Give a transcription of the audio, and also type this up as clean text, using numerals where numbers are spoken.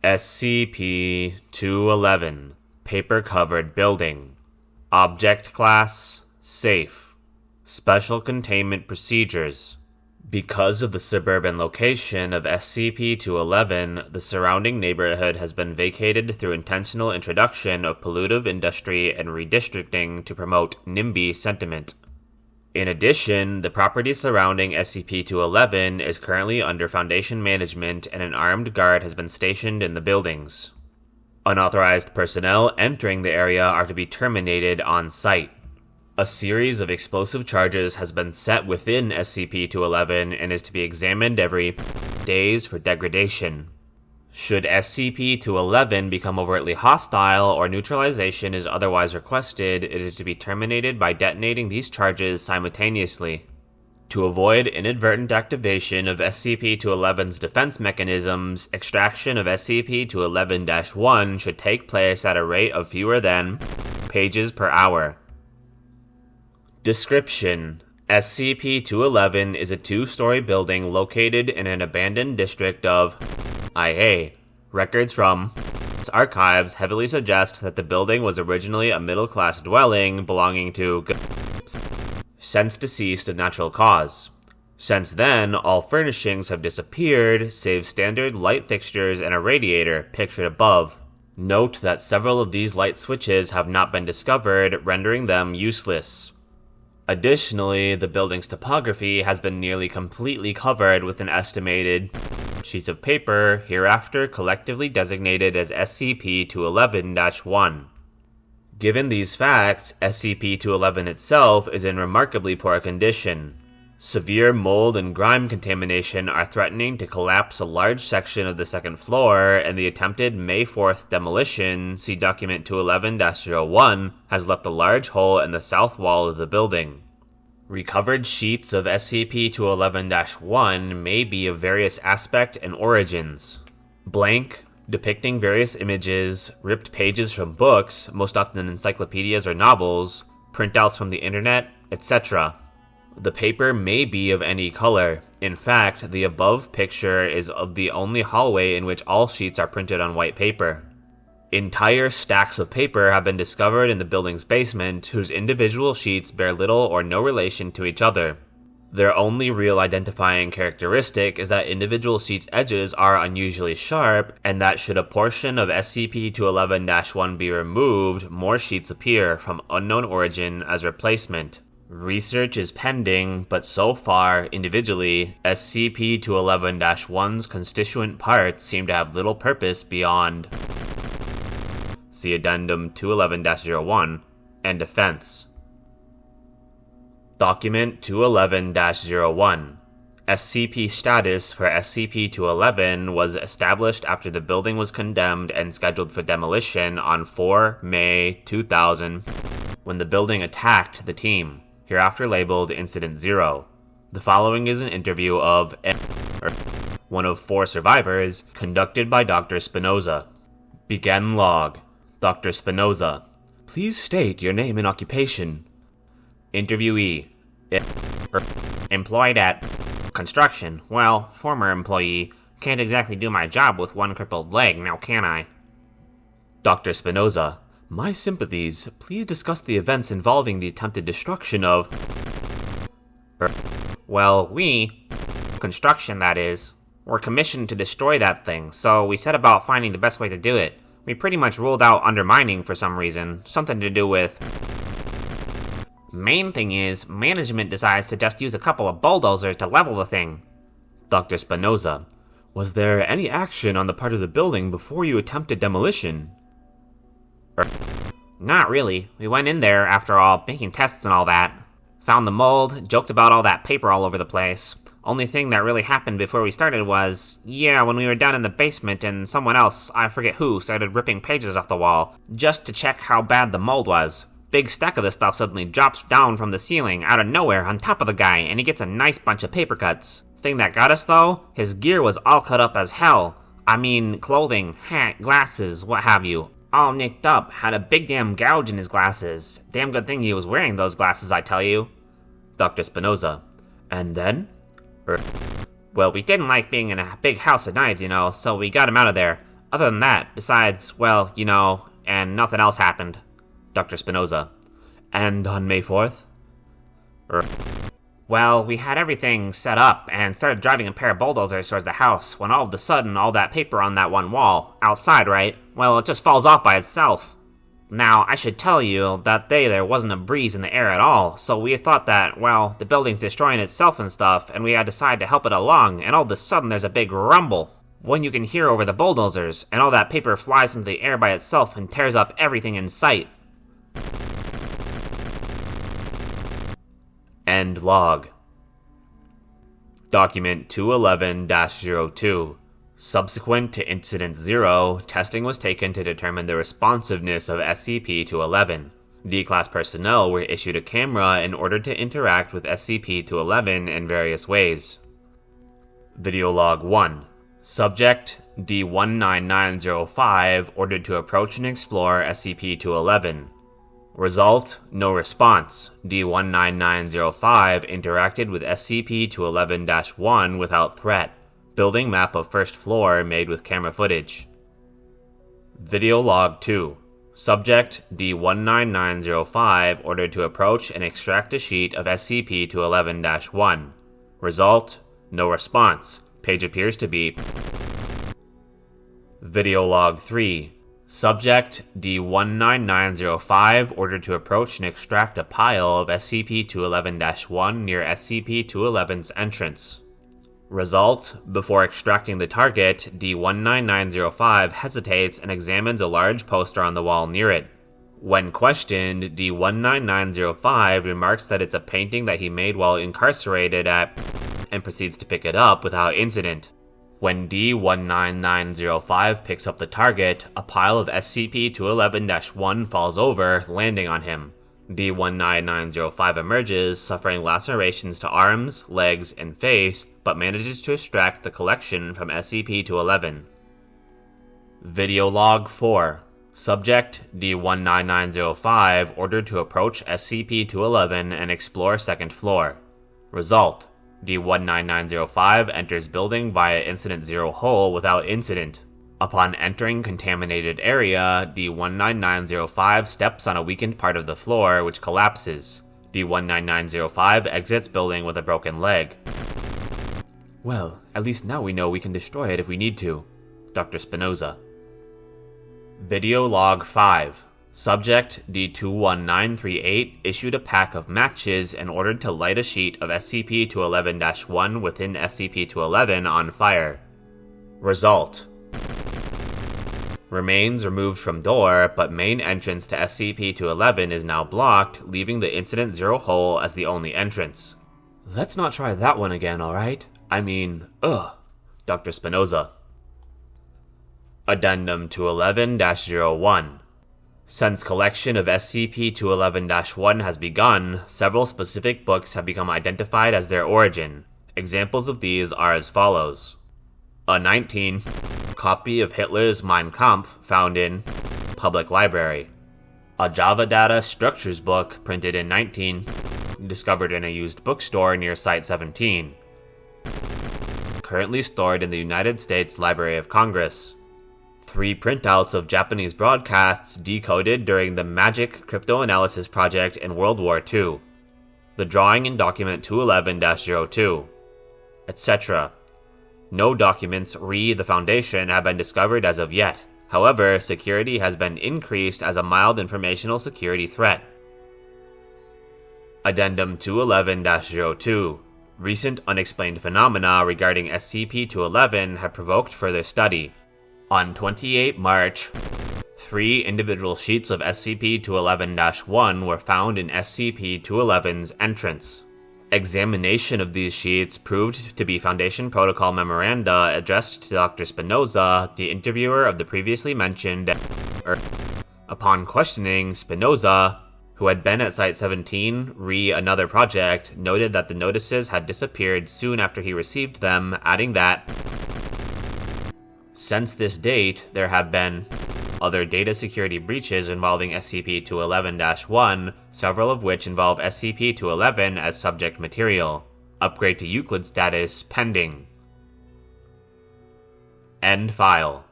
SCP-211 Paper-Covered Building. Object Class Safe. Special Containment Procedures. Because of the suburban location of SCP-211, the surrounding neighborhood has been vacated through intentional introduction of pollutive industry and redistricting to promote NIMBY sentiment. In addition, the property surrounding SCP-211 is currently under Foundation management and an armed guard has been stationed in the buildings. Unauthorized personnel entering the area are to be terminated on site. A series of explosive charges has been set within SCP-211 and is to be examined every days for degradation. Should SCP-211 become overtly hostile or neutralization is otherwise requested, it is to be terminated by detonating these charges simultaneously. To avoid inadvertent activation of SCP-211's defense mechanisms, extraction of SCP-211-1 should take place at a rate of fewer than pages per hour. Description: SCP-211 is a two-story building located in an abandoned district of IA. Records from its archives heavily suggest that the building was originally a middle-class dwelling belonging to since deceased of natural cause. Since then, all furnishings have disappeared, save standard light fixtures and a radiator, pictured above. Note that several of these light switches have not been discovered, rendering them useless. Additionally, the building's topography has been nearly completely covered with an estimated sheets of paper, hereafter collectively designated as SCP-211-1. Given these facts, SCP-211 itself is in remarkably poor condition. Severe mold and grime contamination are threatening to collapse a large section of the second floor, and the attempted May 4th demolition, see Document 211-01, has left a large hole in the south wall of the building. Recovered sheets of SCP-211-1 may be of various aspect and origins. Blank, depicting various images, ripped pages from books, most often encyclopedias or novels, printouts from the internet, etc. The paper may be of any color. In fact, the above picture is of the only hallway in which all sheets are printed on white paper. Entire stacks of paper have been discovered in the building's basement, whose individual sheets bear little or no relation to each other. Their only real identifying characteristic is that individual sheets' edges are unusually sharp, and that should a portion of SCP-211-1 be removed, more sheets appear from unknown origin as replacement. Research is pending, but so far, individually, SCP-211-1's constituent parts seem to have little purpose beyond see Addendum 211-01 and defense. Document 211-01. SCP status for SCP-211 was established after the building was condemned and scheduled for demolition on 4 May 2000 when the building attacked the team, hereafter labeled Incident 0. The following is an interview of one of 4 survivors, conducted by Dr. Spinoza. Begin log. Dr. Spinoza: please state your name and occupation. Interviewee: employed at construction. Well, former employee. Can't exactly do my job with one crippled leg, now can I? Dr. Spinoza: my sympathies. Please discuss the events involving the attempted destruction of well, we, construction that is, were commissioned to destroy that thing, so we set about finding the best way to do it. We pretty much ruled out undermining for some reason, something to do with main thing is, management decides to just use a couple of bulldozers to level the thing. Dr. Spinoza: was there any action on the part of the building before you attempted demolition? Not really. We went in there, after all, making tests and all that. Found the mold, joked about all that paper all over the place. Only thing that really happened before we started was, when we were down in the basement and someone else, I forget who, started ripping pages off the wall, just to check how bad the mold was. Big stack of this stuff suddenly drops down from the ceiling, out of nowhere, on top of the guy, and he gets a nice bunch of paper cuts. Thing that got us, though, his gear was all cut up as hell. I mean, clothing, hat, glasses, what have you. All nicked up, had a big damn gouge in his glasses. Damn good thing he was wearing those glasses, I tell you. Dr. Spinoza: and then? Well, we didn't like being in a big house of knives, so we got him out of there. Other than that, besides, well, and nothing else happened. Dr. Spinoza. And on May 4th? Well, we had everything set up and started driving a pair of bulldozers towards the house when all of a sudden all that paper on that one wall, outside, right? Well, it just falls off by itself. Now, I should tell you that there wasn't a breeze in the air at all, so we thought that, well, the building's destroying itself and stuff, and we had decided to help it along, and all of a sudden there's a big rumble. One you can hear over the bulldozers, and all that paper flies into the air by itself and tears up everything in sight. End log. Document 211-02. Subsequent to Incident 0, testing was taken to determine the responsiveness of SCP-211. D-Class personnel were issued a camera in order to interact with SCP-211 in various ways. Video Log 1. Subject D19905 ordered to approach and explore SCP-211. Result: no response. D19905 interacted with SCP-211-1 without threat. Building map of first floor made with camera footage. Video Log 2. Subject D19905 ordered to approach and extract a sheet of SCP-211-1. Result: no response. Page appears to be. Video Log 3. Subject D19905 ordered to approach and extract a pile of SCP-211-1 near SCP-211's entrance. Result: before extracting the target, D19905 hesitates and examines a large poster on the wall near it. When questioned, D19905 remarks that it's a painting that he made while incarcerated at, and proceeds to pick it up without incident. When D19905 picks up the target, a pile of SCP-211-1 falls over, landing on him. D19905 emerges, suffering lacerations to arms, legs, and face, but manages to extract the collection from SCP-211. Video Log 4. Subject D19905 ordered to approach SCP-211 and explore second floor. Result: D19905 enters building via Incident 0 hole without incident. Upon entering contaminated area, D19905 steps on a weakened part of the floor, which collapses. D19905 exits building with a broken leg. Well, at least now we know we can destroy it if we need to. Dr. Spinoza. Video Log 5. Subject D21938 issued a pack of matches and ordered to light a sheet of SCP-211-1 within SCP-211 on fire. Result: remains removed from door, but main entrance to SCP-211 is now blocked, leaving the Incident 0 hole as the only entrance. Let's not try that one again, alright? Dr. Spinoza. Addendum 211-01. Since collection of SCP-211-1 has begun, several specific books have become identified as their origin. Examples of these are as follows. A 19 copy of Hitler's Mein Kampf found in Public Library. A Java Data Structures book printed in 19, discovered in a used bookstore near Site 17. Currently stored in the United States Library of Congress. 3 printouts of Japanese broadcasts decoded during the Magic Cryptanalysis Project in World War II. The drawing in Document 211-02, etc. No documents re the Foundation have been discovered as of yet. However, security has been increased as a mild informational security threat. Addendum 211-02. Recent unexplained phenomena regarding SCP-211 have provoked further study. On 28 March, 3 individual sheets of SCP-211-1 were found in SCP-211's entrance. Examination of these sheets proved to be Foundation Protocol memoranda addressed to Dr. Spinoza, the interviewer of the previously mentioned. Upon questioning, Spinoza, who had been at Site 17, another project, noted that the notices had disappeared soon after he received them, adding that since this date, there have been other data security breaches involving SCP-211-1, several of which involve SCP-211 as subject material. Upgrade to Euclid status pending. End file.